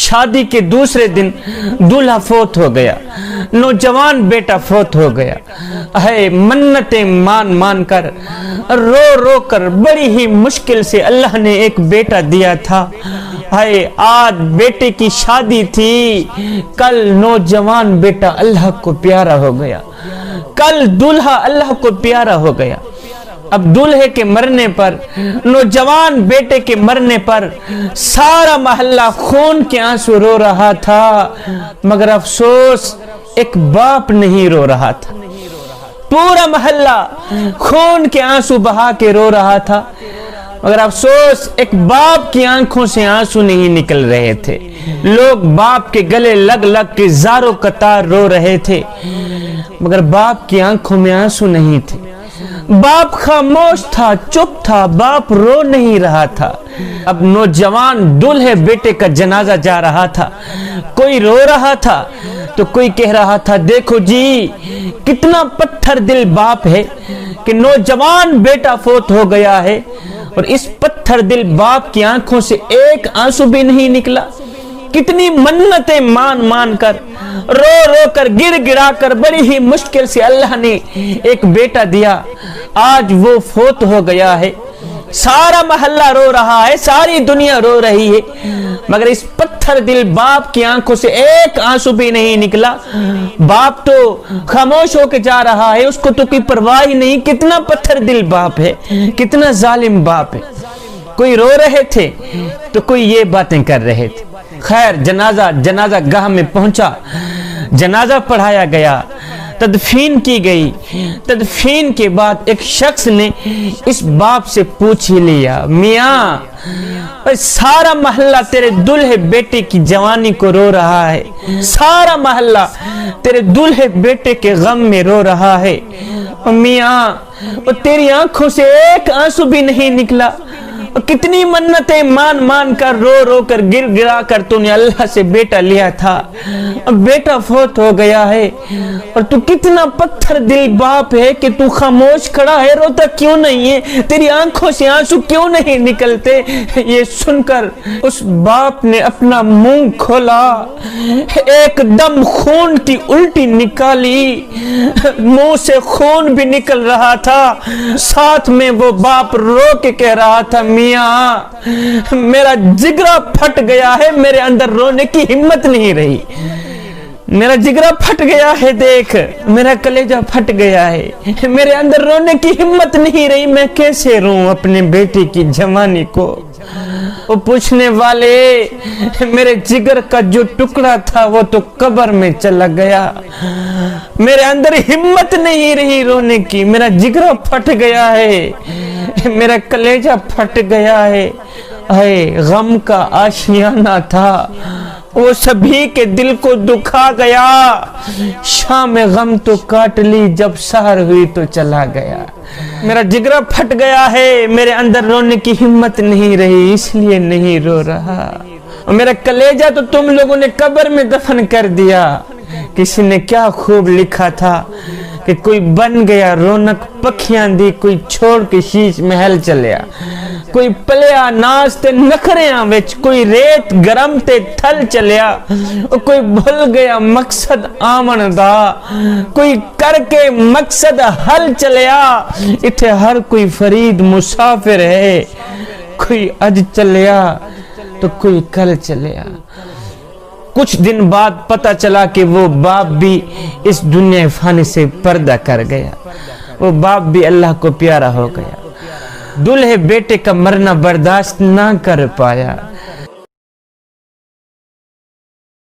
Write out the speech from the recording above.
شادی کے دوسرے دن دولہا فوت ہو گیا، نوجوان بیٹا فوت ہو گیا۔ ہے منتیں مان مان کر، رو رو کر، بڑی ہی مشکل سے اللہ نے ایک بیٹا دیا تھا۔ ہے آج بیٹے کی شادی تھی، کل نوجوان بیٹا اللہ کو پیارا ہو گیا، کل دولہا اللہ کو پیارا ہو گیا۔ اب دولہے کے مرنے پر، نوجوان بیٹے کے مرنے پر سارا محلہ خون کے آنسو رو رہا تھا، مگر افسوس ایک باپ نہیں رو رہا تھا۔ پورا محلہ خون کے آنسو بہا کے رو رہا تھا، مگر افسوس ایک باپ کی آنکھوں سے آنسو نہیں نکل رہے تھے۔ لوگ باپ کے گلے لگ لگ کے زاروں قطار رو رہے تھے، مگر باپ کی آنکھوں میں آنسو نہیں تھے۔ باپ خاموش تھا، چپ تھا، باپ رو نہیں رہا تھا۔ اب نوجوان دولہے بیٹے کا جنازہ جا رہا تھا، کوئی رو رہا تھا تو کوئی کہہ رہا تھا دیکھو جی کتنا پتھر دل باپ ہے کہ نوجوان بیٹا فوت ہو گیا ہے اور اس پتھر دل باپ کی آنکھوں سے ایک آنسو بھی نہیں نکلا۔ کتنی منتیں مان مان کر، رو رو کر، گر گرا کر، بڑی ہی مشکل سے اللہ نے ایک بیٹا دیا، آج وہ فوت ہو گیا ہے۔ سارا محلہ رو رہا ہے، ساری دنیا رو رہی ہے، مگر اس پتھر دل باپ کی آنکھوں سے ایک آنسو بھی نہیں نکلا۔ باپ تو خاموش ہو کے جا رہا ہے، اس کو تو کوئی پرواہ ہی نہیں، کتنا پتھر دل باپ ہے، کتنا ظالم باپ ہے۔ کوئی رو رہے تھے تو کوئی یہ باتیں کر رہے تھے۔ خیر جنازہ گاہ میں پہنچا، جنازہ پڑھایا گیا، تدفین کی گئی۔ تدفین کے بعد ایک شخص نے اس باپ سے پوچھ ہی لیا میاں سارا محلہ تیرے دولہے بیٹے کی جوانی کو رو رہا ہے، سارا محلہ تیرے دولہے بیٹے کے غم میں رو رہا ہے، میاں تیری آنکھوں سے ایک آنسو بھی نہیں نکلا، کتنی منتیں مان مان کر، رو رو کر، گر گرا کر تو نے اللہ سے بیٹا لیا تھا، بیٹا فوت ہو گیا ہے، اور تو کتنا پتھر دل باپ ہے کہ تو خاموش کھڑا ہے، روتا کیوں نہیں ہے، تیری آنکھوں سے آنسو کیوں نہیں نکلتے۔ یہ سن کر اس باپ نے اپنا منہ کھولا، ایک دم خون کی الٹی نکالی، منہ سے خون بھی نکل رہا تھا، ساتھ میں وہ باپ رو کے کہہ رہا تھا میاں میرا جگرا پھٹ گیا ہے، میرے اندر رونے کی ہمت نہیں رہی، میرا جگرا پھٹ گیا ہے، دیکھ میرا کلیجہ پھٹ گیا ہے، میرے اندر رونے کی ہمت نہیں رہی، میں کیسے روں اپنے بیٹے کی جوانی کو۔ وہ پوچھنے والے میرے جگر کا جو ٹکڑا تھا وہ تو قبر میں چلا گیا، میرے اندر ہمت نہیں رہی رونے کی، میرا جگرا پھٹ گیا ہے، میرا کلیجہ پھٹ گیا ہے۔ اے غم کا آشیانہ تھا، وہ سبھی کے دل کو دکھا گیا، شام غم تو کاٹ لی جب سحر ہوئی تو چلا گیا، میرا جگرا پھٹ گیا ہے، میرے اندر رونے کی ہمت نہیں رہی اس لیے نہیں رو رہا، اور میرا کلیجہ تو تم لوگوں نے قبر میں دفن کر دیا۔ کسی نے کیا خوب لکھا تھا کہ کوئی بن گیا رونق پکھیاں دی، کوئی چھوڑ کے شیش محل چلیا، کوئی پلیا ناز تے نخریاں وچ، کوئی ریت گرم تے تھل چلیا، کوئی بھول گیا مقصد آمن دا، کوئی کر کے مقصد حل چلیا، اتھے ہر کوئی فرید مسافر ہے، کوئی اج چلیا تو کوئی کل چلیا۔ کچھ دن بعد پتہ چلا کہ وہ باپ بھی اس دنیا فانی سے پردہ کر گیا، وہ باپ بھی اللہ کو پیارا ہو گیا۔ دولہے بیٹے کا مرنا برداشت نہ کر پایا،